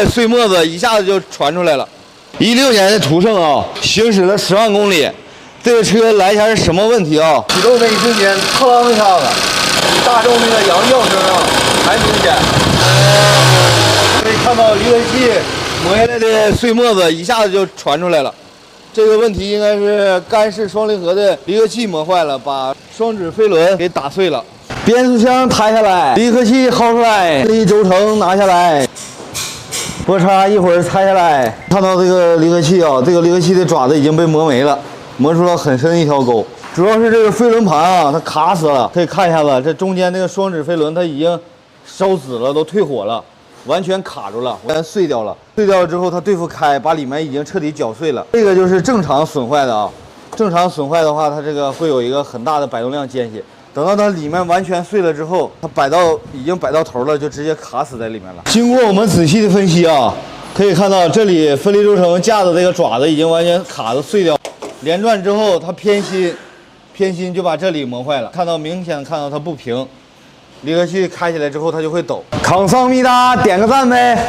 的碎沫子一下子就传出来了。16年的途胜啊，行驶了10万公里，这个车来前是什么问题啊？启动的一瞬间，哐一下子，比大众那个羊叫声啊还明显。可以看到离合器磨下来的碎沫子一下子就传出来了。这个问题应该是干式双离合的离合器磨坏了，把双指飞轮给打碎了。变速箱抬下来，离合器薅出来，这一轴承拿下来，波叉一会儿拆下来。看到这个离合器啊，这个离合器的爪子已经被磨没了，磨出了很深一条沟。主要是这个飞轮盘啊，它卡死了。可以看一下子，这中间那个双指飞轮它已经烧紫了，都退火了。完全卡住了，完全碎掉了。碎掉了之后，它对付开，把里面已经彻底搅碎了。这个就是正常损坏的啊。正常损坏的话，它这个会有一个很大的摆动量间隙。等到它里面完全碎了之后，它已经摆到头了，就直接卡死在里面了。经过我们仔细的分析啊，可以看到这里分离轴承架的这个爪子已经完全卡的碎掉，连转之后它偏心就把这里磨坏了。明显看到它不平。离合器开起来之后，它就会抖。康桑米达，点个赞呗！